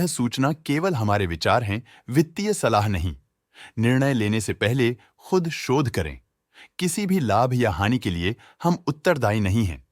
सूचना केवल हमारे विचार हैं, वित्तीय सलाह नहीं। निर्णय लेने से पहले खुद शोध करें। किसी भी लाभ या हानि के लिए हम उत्तरदायी नहीं हैं।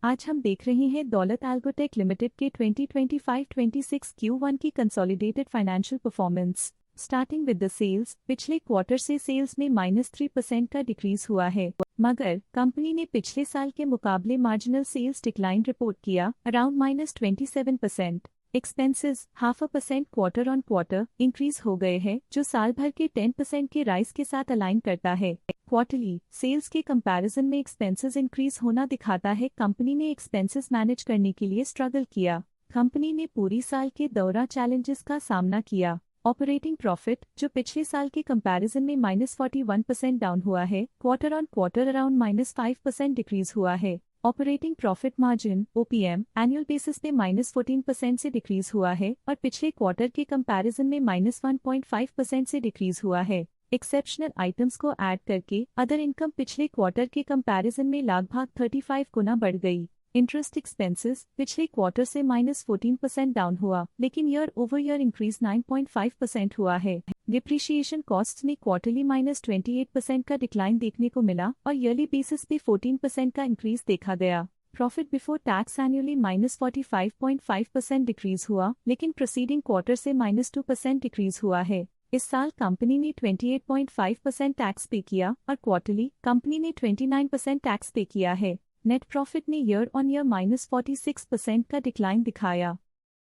आज हम देख रहे हैं दौलत एल्गोटेक लिमिटेड के 2025-26 Q1 की consolidated financial performance. Starting with the sales, पिछले क्वार्टर से सेल्स में -3% का डिक्रीज हुआ है, मगर कंपनी ने पिछले साल के मुकाबले मार्जिनल सेल्स डिक्लाइन रिपोर्ट किया, around -27%। Expenses 0.5% quarter on quarter increase हो गए हैं, जो साल भर के 10% के राइज के साथ अलाइन करता है। क्वार्टरली सेल्स के कंपैरिजन में एक्सपेंसेस इंक्रीज होना दिखाता है कंपनी ने एक्सपेंसेस मैनेज करने के लिए स्ट्रगल किया। कंपनी ने पूरी साल के दौरान चैलेंजेस का सामना किया। ऑपरेटिंग प्रॉफिट, जो पिछले साल के कंपैरिजन में -41% डाउन हुआ है, quarter on quarter around -5% decrease हुआ है। Operating profit margin OPM annual basis पे -14% से डिक्रीज हुआ है और पिछले क्वार्टर के कंपैरिजन में -1.5% से डिक्रीज हुआ है। एक्सेप्शनल आइटम्स को ऐड करके अदर इनकम पिछले क्वार्टर के कंपैरिजन में लगभग 35 गुना बढ़ गई। इंटरेस्ट एक्सपेंसेस पिछले क्वार्टर से -14% डाउन हुआ, लेकिन ईयर ओवर ईयर इंक्रीज 9.5% हुआ है। डिप्रिशिएशन कॉस्ट्स में क्वार्टरली -28% का डिक्लाइन देखने को मिला और ईयरली बेसिस पे 14% का इंक्रीज देखा गया। Profit before tax annually -45.5% decrease हुआ, लेकिन प्रीसीडिंग क्वार्टर से -2% डिक्रीज हुआ है। इस साल कंपनी ने 28.5% टैक्स पे किया और क्वार्टरली कंपनी ने 29% टैक्स पे किया है। नेट प्रॉफिट ने ईयर ऑन ईयर -46% का डिक्लाइन दिखाया,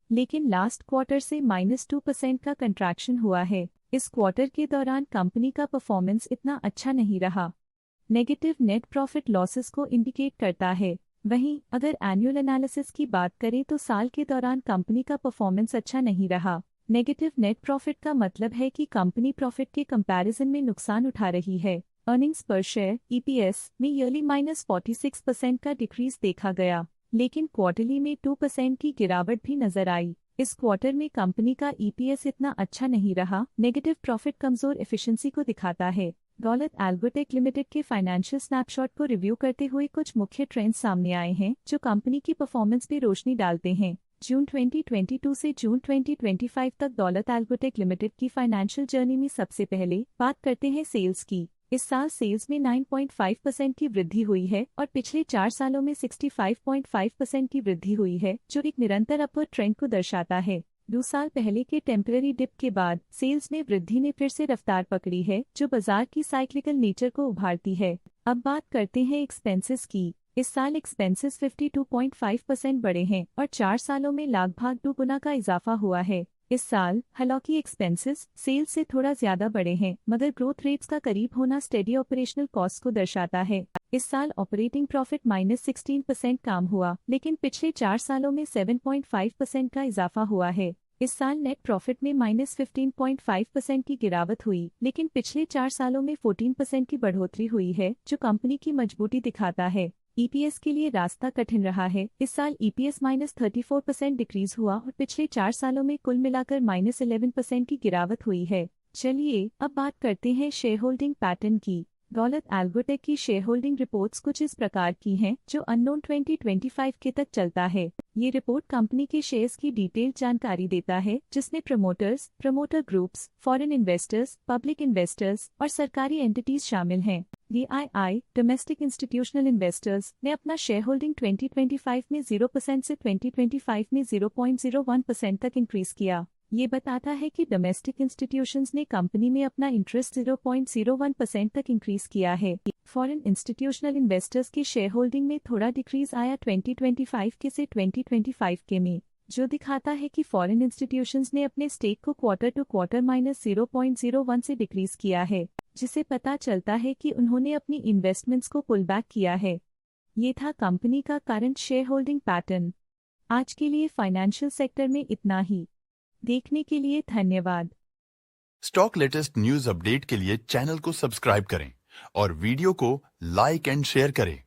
लेकिन लास्ट क्वार्टर से -2% का कंट्रैक्शन हुआ है। इस क्वार्टर के दौरान कंपनी का परफॉर्मेंस इतना अच्छा नहीं रहा। नेगेटिव नेट प्रॉफिट लॉसेस को इंडिकेट करता है। वहीं अगर एनुअल एनालिसिस की बात करें तो साल के दौरान कंपनी का परफॉर्मेंस अच्छा नहीं रहा। नेगेटिव नेट प्रॉफिट का मतलब है कि कंपनी प्रॉफिट के कंपैरिजन में नुकसान उठा रही है। अर्निंग्स पर शेयर EPS में ईयरली -46% का डिक्रीज देखा गया, लेकिन क्वार्टरली में 2% की गिरावट भी नजर आई। इस क्वार्टर में कंपनी का EPS इतना अच्छा नहीं रहा। नेगेटिव प्रॉफिट कमजोर एफिशिएंसी को दिखाता है। दौलत एल्गोटेक लिमिटेड के फाइनेंशियल स्नैपशॉट को रिव्यू करते हुए कुछ मुख्य ट्रेंड्स सामने आए हैं जो कंपनी की परफॉर्मेंस पे रोशनी डालते हैं। जून 2022 से जून 2025 तक दौलत एल्गोटेक लिमिटेड की फाइनेंशियल जर्नी में सबसे पहले बात करते हैं सेल्स की। इस साल सेल्स में 9.5% की वृद्धि हुई है और पिछले 4 सालों में 65.5% की वृद्धि हुई है, जो एक निरंतर अपवर्ड ट्रेंड को दर्शाता है। 2 साल पहले के टेम्पररी डिप के बाद सेल्स में वृद्धि ने फिर से रफ्तार पकड़ी है, जो बाजार की साइक्लिकल नेचर को उभारती है। अब बात करते हैं एक्सपेंसेस की। इस साल एक्सपेंसेस 52.5% बढ़े हैं और 4 सालों में लगभग 2 गुना का इजाफा हुआ है। इस साल हालांकि एक्सपेंसेस सेल्स से थोड़ा ज्यादा बढ़े हैं, मगर ग्रोथ रेट्स का करीब होना स्टेडी ऑपरेशनल कॉस्ट को दर्शाता है। इस साल ऑपरेटिंग प्रॉफिट -16% कम हुआ, लेकिन पिछले 4 सालों में 7.5% का इजाफा हुआ है। इस साल नेट प्रॉफिट में -15.5% की गिरावट हुई, लेकिन पिछले 4 सालों में 14% की बढ़ोतरी हुई है, जो कंपनी की मजबूती दिखाता है। EPS के लिए रास्ता कठिन रहा है। इस साल EPS -34% डिक्रीज हुआ और पिछले 4 सालों में कुल मिलाकर -11% की गिरावट हुई है। चलिए अब बात करते हैं शेयर होल्डिंग पैटर्न की। दौलत एल्गोटेक की शेयर होल्डिंग रिपोर्ट्स कुछ इस प्रकार की हैं, जो अननोन 2025 के तक चलता है। ये रिपोर्ट कंपनी के शेयर्स की डिटेल्ड जानकारी देता है, जिसमें promoters, promoter groups, foreign investors, public investors और सरकारी एंटिटीज शामिल हैं। DII डोमेस्टिक इंस्टीट्यूशनल इन्वेस्टर्स ने अपना शेयर होल्डिंग 2025 में 0% से 2025 में 0.01% तक इंक्रीज किया। ये बताता है कि डोमेस्टिक इंस्टीट्यूशंस ने कंपनी में अपना इंटरेस्ट 0.01% तक इंक्रीज किया है। फॉरेन इंस्टीट्यूशनल इन्वेस्टर्स की शेयर होल्डिंग में थोड़ा डिक्रीज आया 2025 के से 2025 के में, जो दिखाता है कि फॉरेन इंस्टीट्यूशंस ने अपने स्टेक को क्वार्टर टू क्वार्टर -0.01 से डिक्रीज किया है, जिसे पता चलता है कि उन्होंने अपनी इन्वेस्टमेंट्स को पुल बैक किया है। ये था कंपनी का करंट शेयर होल्डिंग पैटर्न। आज के लिए फाइनेंशियल सेक्टर में इतना ही। देखने के लिए धन्यवाद। स्टॉक लेटेस्ट न्यूज अपडेट के लिए चैनल को सब्सक्राइब करें और वीडियो को लाइक एंड शेयर करें।